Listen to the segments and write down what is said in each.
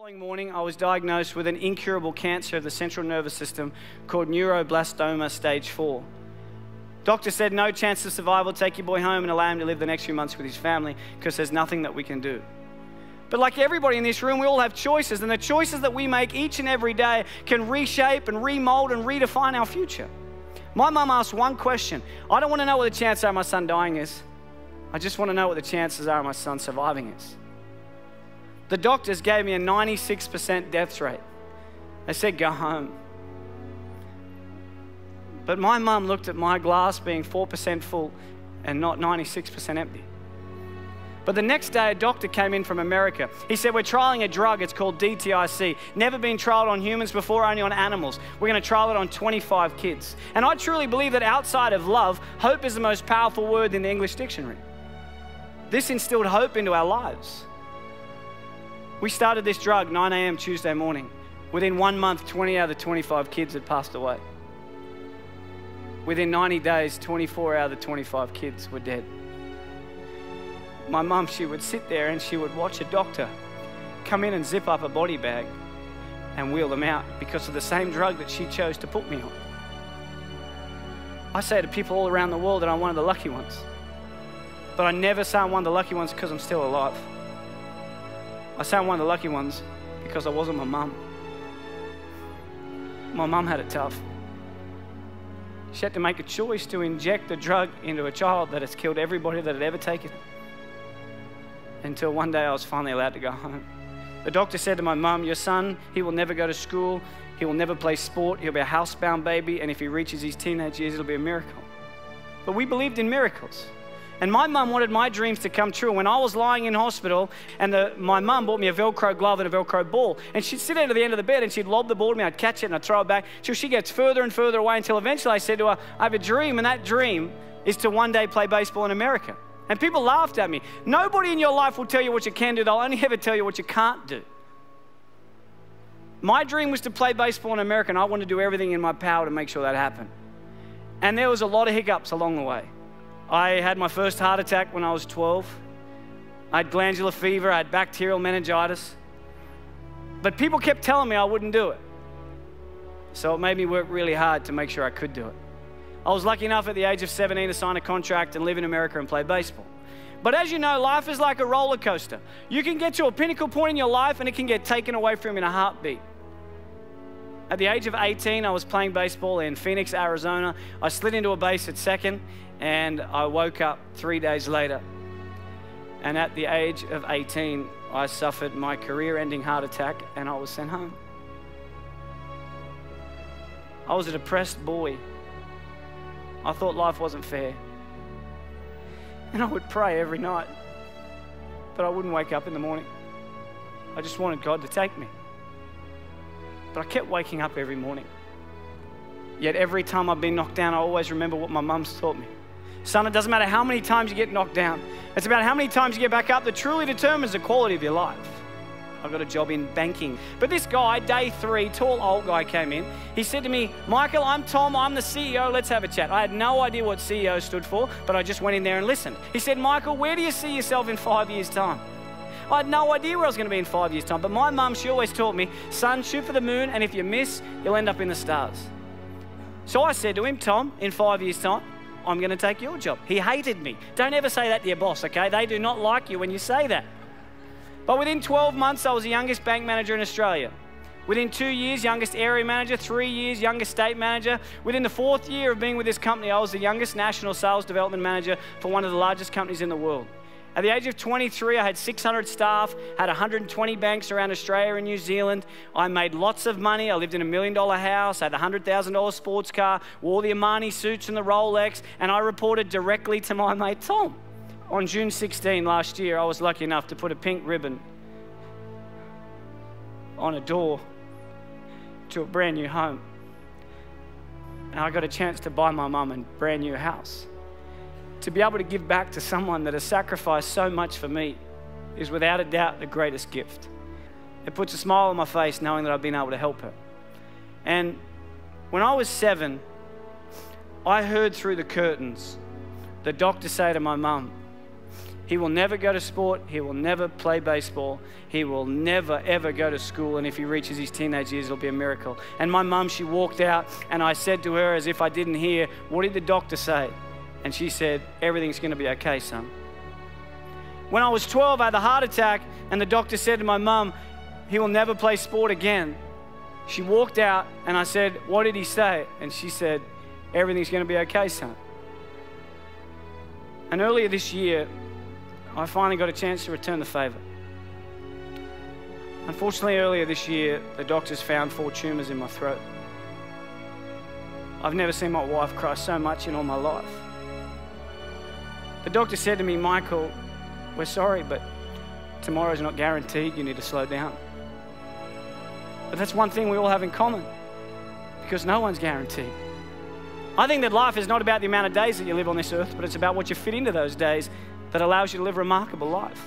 following morning, I was diagnosed with an incurable cancer of the central nervous system called neuroblastoma stage 4. Doctor said no chance of survival, take your boy home and allow him to live the next few months with his family because there's nothing that we can do. But like everybody in this room, we all have choices, and the choices that we make each and every day can reshape and remold and redefine our future. My mum asked one question. I don't want to know what the chances are of my son dying is. I just want to know what the chances are of my son surviving is. The doctors gave me a 96% death rate. They said, go home. But my mum looked at my glass being 4% full and not 96% empty. But the next day, a doctor came in from America. He said, we're trialing a drug. It's called DTIC. Never been trialed on humans before, only on animals. We're going to trial it on 25 kids. And I truly believe that outside of love, hope is the most powerful word in the English dictionary. This instilled hope into our lives. We started this drug 9 a.m. Tuesday morning. Within 1 month, 20 out of the 25 kids had passed away. Within 90 days, 24 out of the 25 kids were dead. My mum, she would sit there and she would watch a doctor come in and zip up a body bag and wheel them out because of the same drug that she chose to put me on. I say to people all around the world that I'm one of the lucky ones. But I never say I'm one of the lucky ones because I'm still alive. I say I'm one of the lucky ones because I wasn't my mum. My mum had it tough. She had to make a choice to inject the drug into a child that has killed everybody that had ever taken it. Until one day I was finally allowed to go home. The doctor said to my mum, your son, he will never go to school, he will never play sport, he'll be a housebound baby, and if he reaches his teenage years, it'll be a miracle. But we believed in miracles. And my mum wanted my dreams to come true. When I was lying in hospital, and my mum bought me a Velcro glove and a Velcro ball, and she'd sit down to the end of the bed and she'd lob the ball to me, I'd catch it and I'd throw it back till she gets further and further away until eventually I said to her, I have a dream, and that dream is to one day play baseball in America. And people laughed at me. Nobody in your life will tell you what you can do. They'll only ever tell you what you can't do. My dream was to play baseball in America, and I wanted to do everything in my power to make sure that happened. And there was a lot of hiccups along the way. I had my first heart attack when I was 12. I had glandular fever, I had bacterial meningitis. But people kept telling me I wouldn't do it. So it made me work really hard to make sure I could do it. I was lucky enough at the age of 17 to sign a contract and live in America and play baseball. But as you know, life is like a roller coaster. You can get to a pinnacle point in your life and it can get taken away from you in a heartbeat. At the age of 18, I was playing baseball in Phoenix, Arizona. I slid into a base at second and I woke up 3 days later. And at the age of 18, I suffered my career-ending heart attack and I was sent home. I was a depressed boy. I thought life wasn't fair. And I would pray every night, but I wouldn't wake up in the morning. I just wanted God to take me. But I kept waking up every morning. Yet every time I've been knocked down, I always remember what my mum's taught me. Son, it doesn't matter how many times you get knocked down. It's about how many times you get back up that truly determines the quality of your life. I got a job in banking. But this guy, day 3, tall old guy came in. He said to me, Michael, I'm Tom, I'm the CEO, let's have a chat. I had no idea what CEO stood for, but I just went in there and listened. He said, Michael, where do you see yourself in 5 years' time? I had no idea where I was going to be in 5 years' time, but my mum, she always taught me, son, shoot for the moon, and if you miss, you'll end up in the stars. So I said to him, Tom, in 5 years' time, I'm going to take your job. He hated me. Don't ever say that to your boss, okay? They do not like you when you say that. But within 12 months, I was the youngest bank manager in Australia. Within 2 years, youngest area manager. 3 years, youngest state manager. Within the 4th year of being with this company, I was the youngest national sales development manager for one of the largest companies in the world. At the age of 23, I had 600 staff, had 120 banks around Australia and New Zealand. I made lots of money. I lived in $1 million house, had a $100,000 sports car, wore the Armani suits and the Rolex, and I reported directly to my mate Tom. On June 16 last year, I was lucky enough to put a pink ribbon on a door to a brand new home. And I got a chance to buy my mum a brand new house. To be able to give back to someone that has sacrificed so much for me is without a doubt the greatest gift. It puts a smile on my face knowing that I've been able to help her. And when I was 7, I heard through the curtains the doctor say to my mum, He will never go to sport. He will never play baseball. He will never, ever go to school. And if he reaches his teenage years, it'll be a miracle. And my mum, she walked out, and I said to her as if I didn't hear, what did the doctor say? And she said, everything's going to be okay, son. When I was 12, I had a heart attack, and the doctor said to my mum, he will never play sport again. She walked out, and I said, what did he say? And she said, everything's going to be okay, son. And earlier this year, I finally got a chance to return the favor. Unfortunately, earlier this year, the doctors found 4 tumors in my throat. I've never seen my wife cry so much in all my life. The doctor said to me, Michael, we're sorry, but tomorrow's not guaranteed. You need to slow down. But that's one thing we all have in common, because no one's guaranteed. I think that life is not about the amount of days that you live on this earth, but it's about what you fit into those days that allows you to live a remarkable life.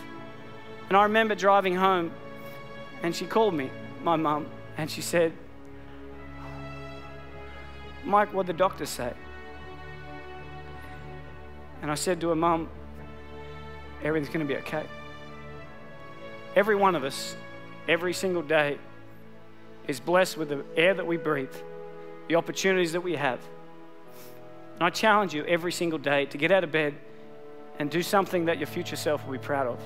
And I remember driving home, and she called me, my mum, and she said, Mike, what'd the doctor say? And I said to her, Mum, everything's going to be okay. Every one of us, every single day, is blessed with the air that we breathe, the opportunities that we have. And I challenge you every single day to get out of bed and do something that your future self will be proud of.